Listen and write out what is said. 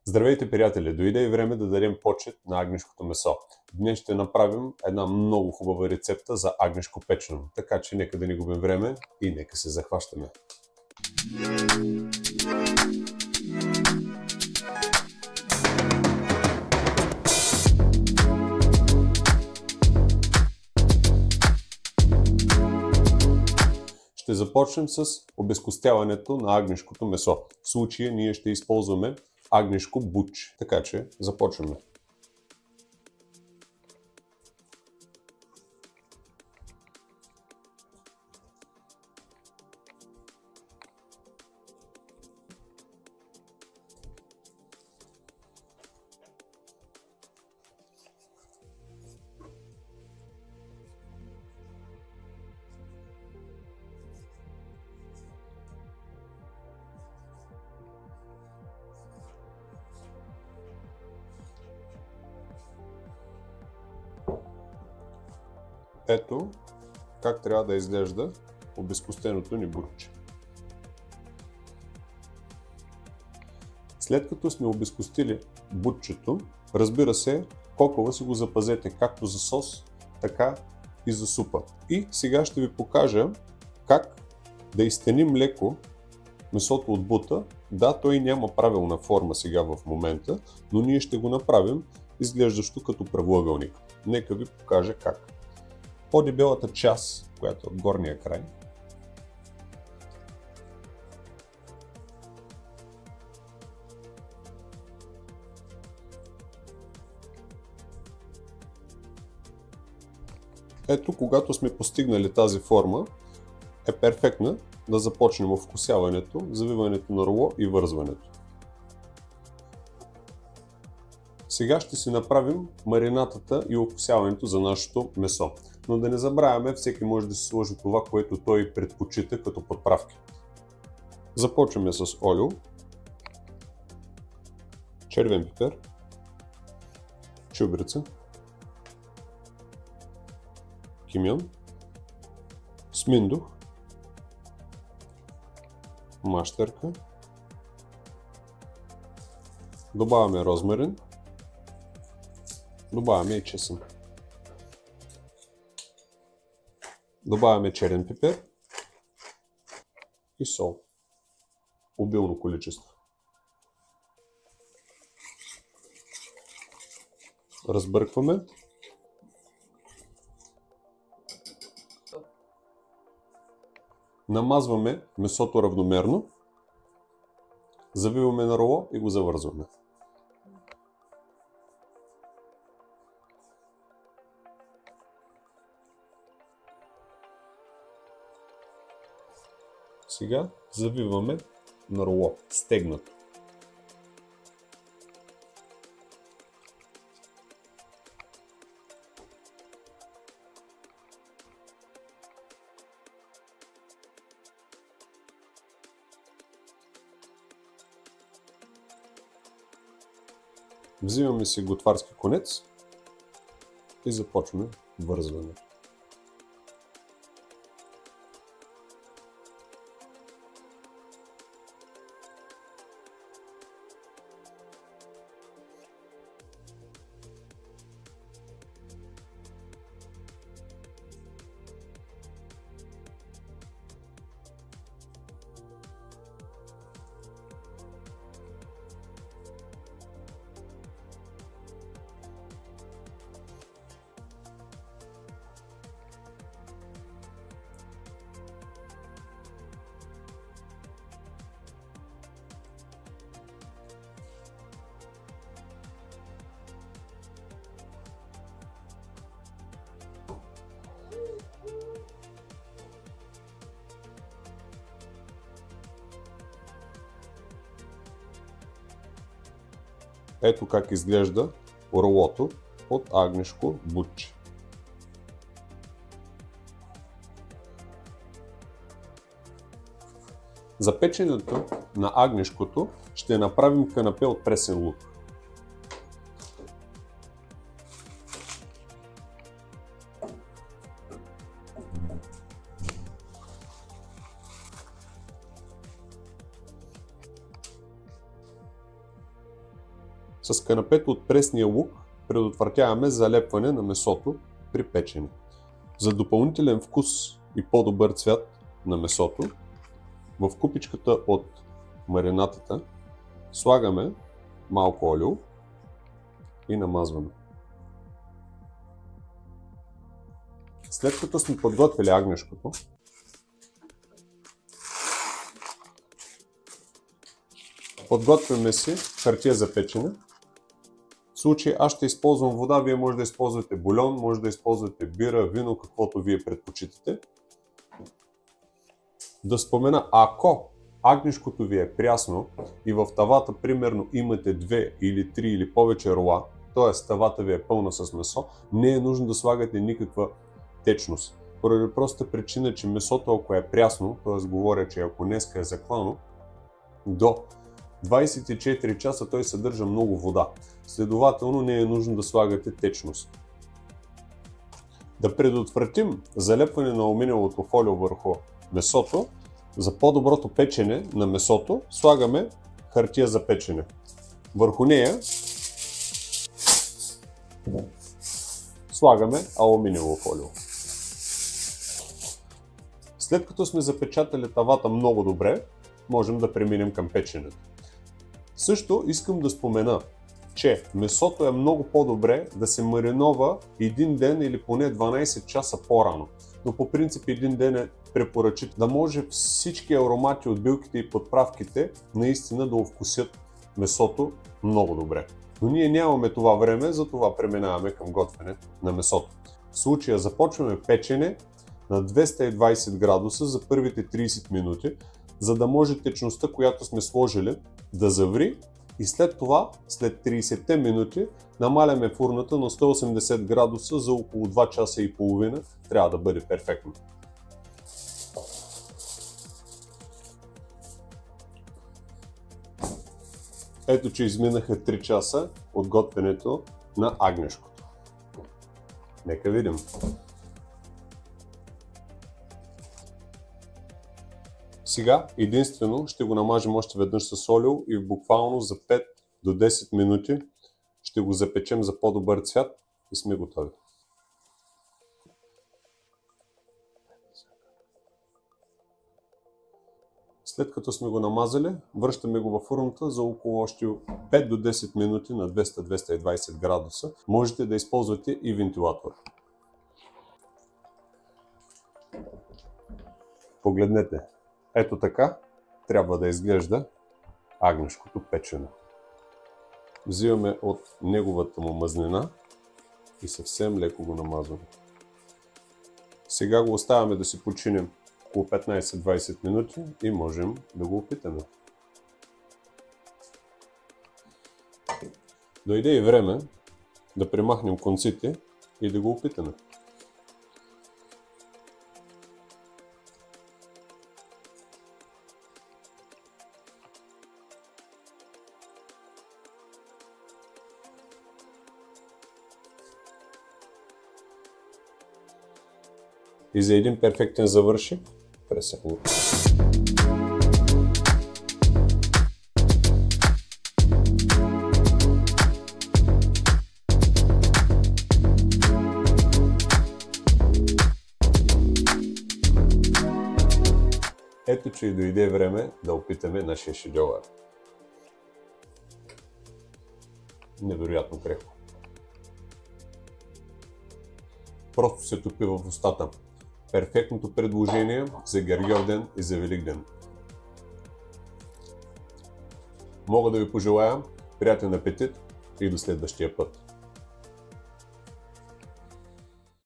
Здравейте, приятели! Дойде и време да дадем почет на агнешкото месо. Днес ще направим една много хубава рецепта за агнешко печено. Така че нека да не губим време и нека се захващаме. Ще започнем с обезкостяването на агнешкото месо. В случая ние ще използваме агнешко буч. Така че започваме. Ето как трябва да изглежда обезкостеното ни бутче. След като сме обезкостили бутчето, разбира се, кокала си го запазете както за сос, така и за супа. И сега ще ви покажа как да изтеним леко месото от бута. Да, той няма правилна форма сега в момента, но ние ще го направим изглеждащо като правоъгълник. Нека ви покажа как. По-дебелата част, която е от горния край, ето, когато сме постигнали тази форма, е перфектна да започнем овкусяването, завиването на руло и вързването. Сега ще си направим маринатата и овкусяването за нашето месо. Но да не забравяме, всеки може да си сложи това, което той предпочита като подправки. Започваме с олио, червен пипер, чубрица, кимьон, сминдух, мащерка, добавяме розмарин, добавяме и чесън. Добавяме черен пипер и сол. Обилно количество. Разбъркваме. Намазваме месото равномерно. Завиваме на руло и го завързваме. Сега завиваме на руло, стегнато. Взимаме си готварски конец и започваме вързването. Ето как изглежда рулото от агнешко бутче. За печенето на агнешкото ще направим канапе от пресен лук. С канапето от пресния лук предотвратяваме залепване на месото при печене. За допълнителен вкус и по-добър цвят на месото, в купичката от маринатата слагаме малко олио и намазваме. След като сме подготвили агнешкото, подготвяме си хартия за печене. В случай аз ще използвам вода, вие може да използвате бульон, може да използвате бира, вино, каквото вие предпочитате. Да спомена, ако агнешкото ви е прясно и в тавата примерно имате 2 или 3 или повече рола, т.е. тавата ви е пълна с месо, не е нужно да слагате никаква течност. Поради простата причина, че месото, ако е прясно, т.е. говоря, че ако днеска е заклано, до 24 часа той съдържа много вода. Следователно не е нужно да слагате течност. Да предотвратим залепване на алуминиевото фолио върху месото, за по-доброто печене на месото слагаме хартия за печене. Върху нея слагаме алуминиево фолио. След като сме запечатали тавата много добре, можем да преминем към печенето. Също искам да спомена, че месото е много по-добре да се маринова един ден или поне 12 часа по-рано. Но по принцип един ден е препоръчително, да може всички аромати от билките и подправките наистина да овкусят месото много добре. Но ние нямаме това време, затова преминаваме към готвене на месото. В случая започваме печене на 220 градуса за първите 30 минути, за да може течността, която сме сложили, да заври и след това, след 30 минути, намаляме фурната на 180 градуса за около 2 часа и половина. Трябва да бъде перфектно. Ето, че изминаха 3 часа от готвенето на агнешкото. Нека видим. Сега единствено ще го намажем още веднъж с олио и буквално за 5 до 10 минути ще го запечем за по-добър цвят и сме готови. След като сме го намазали, връщаме го във фурната за около още 5 до 10 минути на 200-220 градуса. Можете да използвате и вентилатор. Погледнете. Ето така трябва да изглежда агнешкото печене. Взимаме от неговата му мазнина и съвсем леко го намазваме. Сега го оставяме да си починем около 15-20 минути и можем да го опитаме. Дойде и време да премахнем конците и да го опитаме. И за един перфектен завършек, пресъхни. Ето, че и дойде време да опитаме нашия шедьовър. Невероятно крехко. Просто се топи в устата. Перфектното предложение за Гергьовден и за Великден. Мога да ви пожелая приятен апетит и до следващия път.